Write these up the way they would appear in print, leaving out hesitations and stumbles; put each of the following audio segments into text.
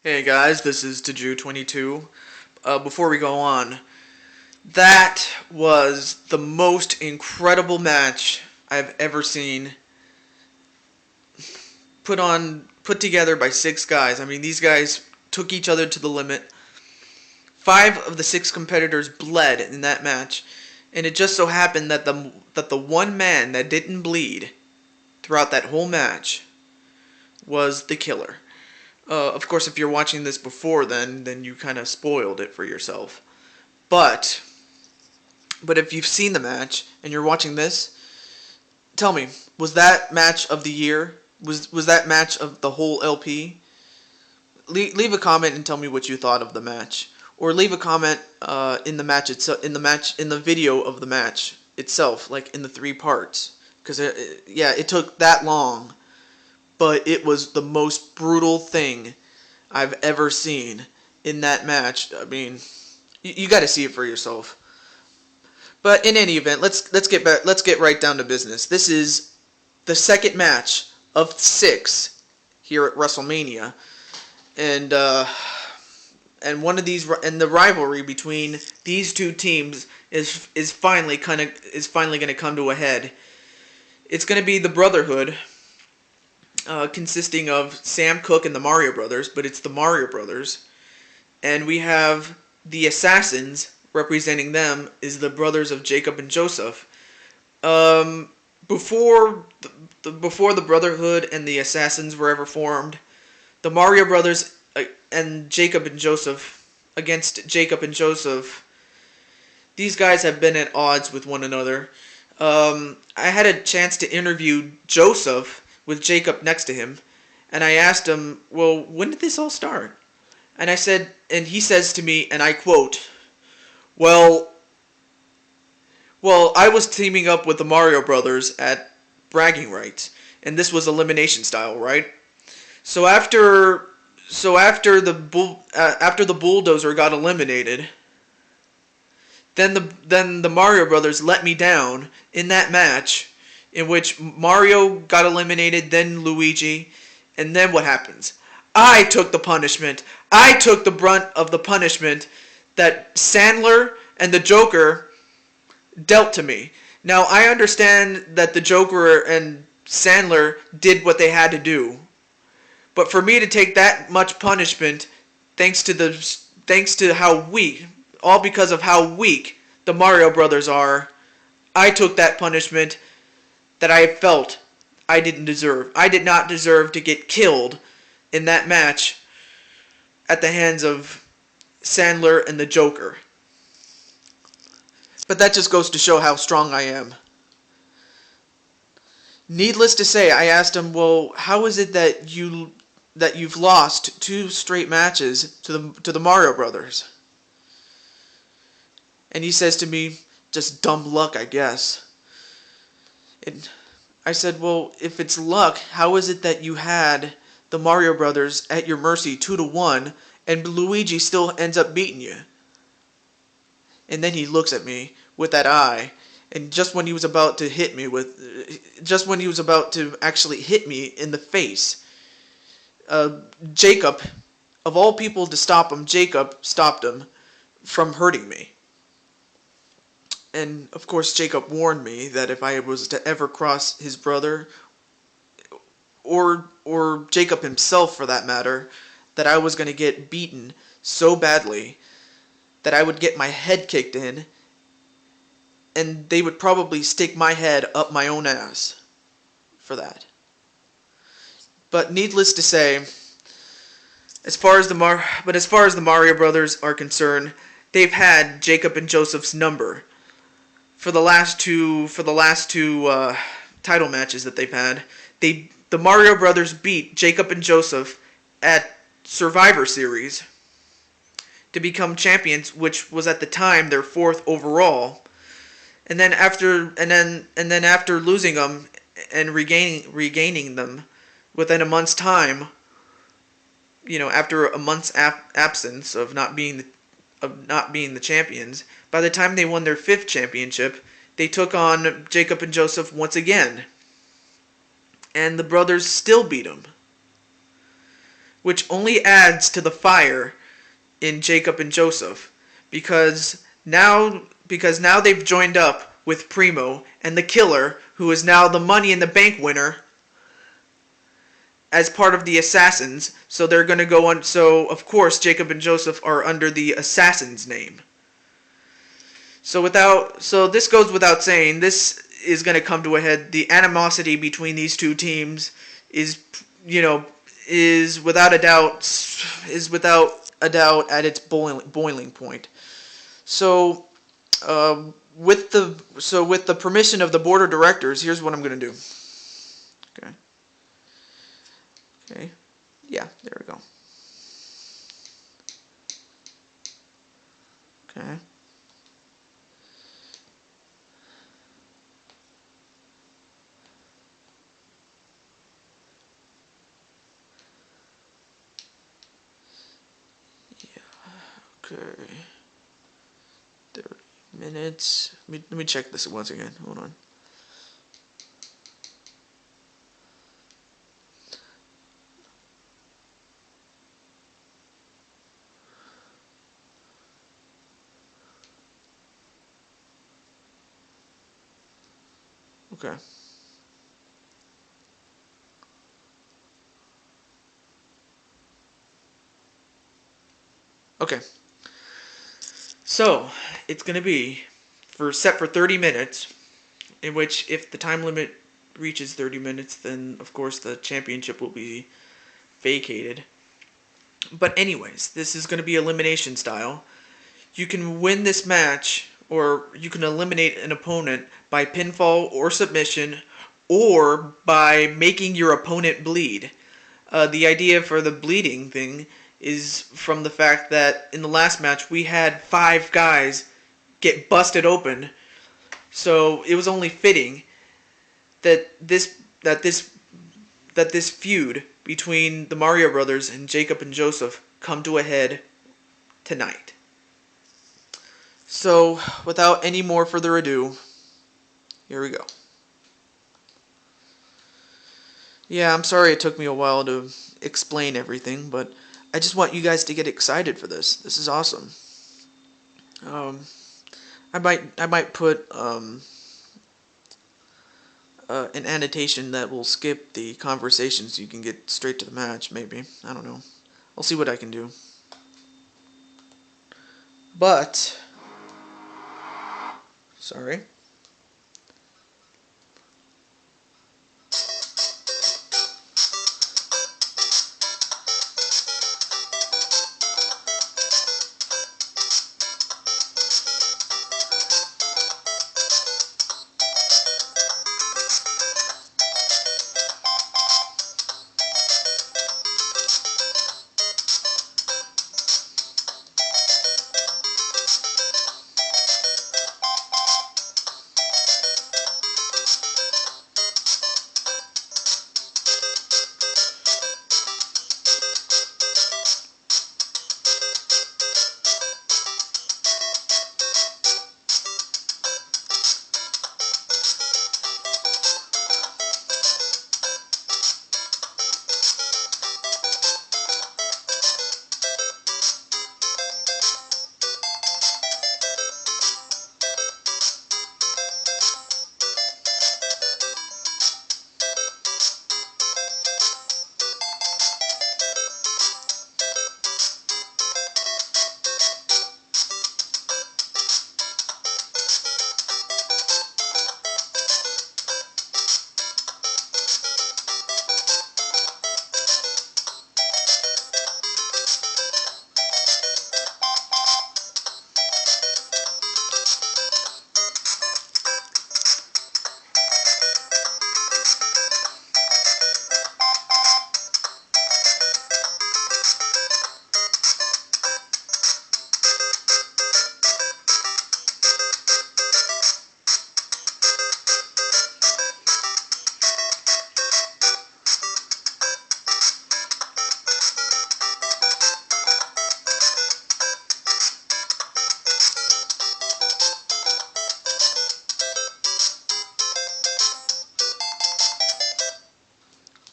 Hey guys, this is Taju22. Before we go on, that was the most incredible match I've ever seen put together by six guys. I mean, these guys took each other to the limit. Five of the six competitors bled in that match, and it just so happened that the one man that didn't bleed throughout that whole match was the killer. Of course, if you're watching this before then you kind of spoiled it for yourself. But if you've seen the match and you're watching this, tell me, was that match of the year? Was that match of the whole LP? Leave a comment and tell me what you thought of the match, or leave a comment in the match itself, in the video of the match itself, like in the three parts, because it took that long. But it was the most brutal thing I've ever seen in that match. I mean, you got to see it for yourself. But in any event, let's get right down to business. This is the second match of 6 here at WrestleMania, and the rivalry between these two teams is finally going to come to a head. It's going to be the Brotherhood. Consisting of Sam Cooke and the Mario Brothers, but it's the Mario Brothers. And we have the Assassins, representing them, is the brothers of Jacob and Joseph. Before the Brotherhood and the Assassins were ever formed, the Mario Brothers and Jacob and Joseph, against Jacob and Joseph, these guys have been at odds with one another. I had a chance to interview Joseph with Jacob next to him, and I asked him, well, when did this all start? And he says to me, and I quote, well, I was teaming up with the Mario Brothers at bragging rights, and this was elimination style, right? So after the Bulldozer got eliminated, then the Mario Brothers let me down in that match, in which Mario got eliminated, then Luigi, and then what happens? I took the punishment. I took the brunt of the punishment that Sandler and the Joker dealt to me. Now, I understand that the Joker and Sandler did what they had to do, but for me to take that much punishment, thanks to how weak, all because of how weak the Mario Brothers are, I took that punishment that I felt I didn't deserve. I did not deserve to get killed in that match at the hands of Sandler and the Joker. But that just goes to show how strong I am. Needless to say, I asked him, well, how is it that you've lost 2 straight matches to the Mario Brothers? And he says to me, just dumb luck, I guess. And I said, well, if it's luck, how is it that you had the Mario Brothers at your mercy 2-1, and Luigi still ends up beating you? And then he looks at me with that eye, and just when he was about to actually hit me in the face, Jacob, of all people to stop him, Jacob stopped him from hurting me. And, of course, Jacob warned me that if I was to ever cross his brother, or Jacob himself for that matter, that I was going to get beaten so badly that I would get my head kicked in, and they would probably stick my head up my own ass for that. But needless to say, as far as the Mario Brothers are concerned, they've had Jacob and Joseph's number for the last two title matches that they've had. The Mario Brothers beat Jacob and Joseph at Survivor Series to become champions, which was at the time their 4th overall. And then after losing them and regaining them within a month's time, after a month's absence of not being the champions, by the time they won their 5th championship, they took on Jacob and Joseph once again. And the brothers still beat them. which only adds to the fire in Jacob and Joseph, because now they've joined up with Primo and the Killer, who is now the Money in the Bank winner, as part of the Assassins. So they're going to go on. So of course Jacob and Joseph are under the Assassins name. So this goes without saying. This is going to come to a head. The animosity between these two teams is, you know, is without a doubt at its boiling point. So, with the permission of the board of directors, here's what I'm going to do. Okay. Okay. Yeah, there we go. Okay. Okay. 30 minutes. Let me check this once again. Hold on. Okay. Okay. So, it's going to be set for 30 minutes, in which if the time limit reaches 30 minutes, then of course the championship will be vacated. But anyways, this is going to be elimination style. You can win this match, or you can eliminate an opponent by pinfall or submission, or by making your opponent bleed. The idea for the bleeding thing is from the fact that in the last match we had 5 guys get busted open, so it was only fitting that this feud between the Mario Brothers and Jacob and Joseph come to a head tonight. So, without any more further ado, here we go. Yeah, I'm sorry it took me a while to explain everything, but I just want you guys to get excited for this. This is awesome. I might put an annotation that will skip the conversation so you can get straight to the match. Maybe, I don't know. I'll see what I can do. But sorry.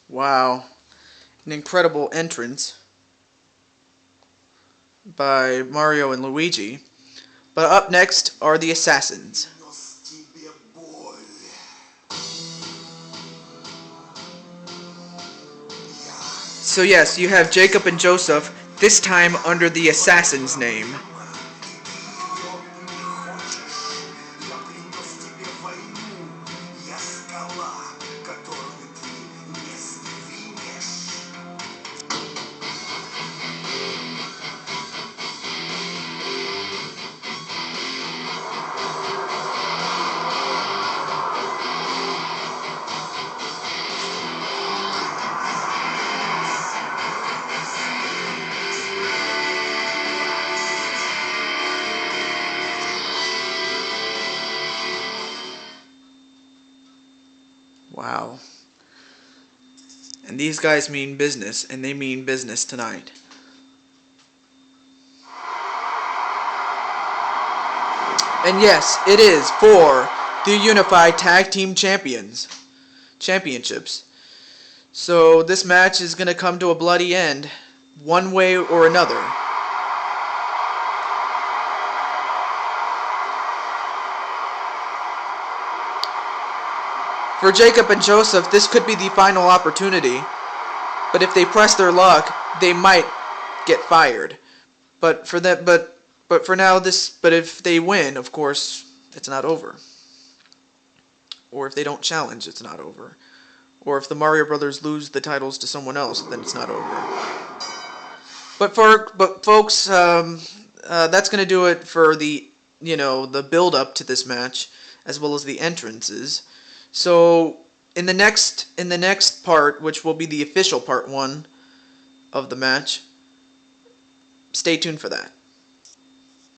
Wow, an incredible entrance. by Mario and Luigi. But up next are the Assassins. So yes, you have Jacob and Joseph, this time under the Assassin's name. Wow. And these guys mean business, and they mean business tonight. And yes, it is for the Unified Tag Team Championships. So this match is going to come to a bloody end, one way or another. For Jacob and Joseph, this could be the final opportunity. But if they press their luck, they might get fired. But for that, but for now, but if they win, of course, it's not over. Or if they don't challenge, it's not over. Or if the Mario Brothers lose the titles to someone else, then it's not over. But folks, that's gonna do it for the the build up to this match, as well as the entrances. So in the next part, which will be the official part 1 of the match, stay tuned for that.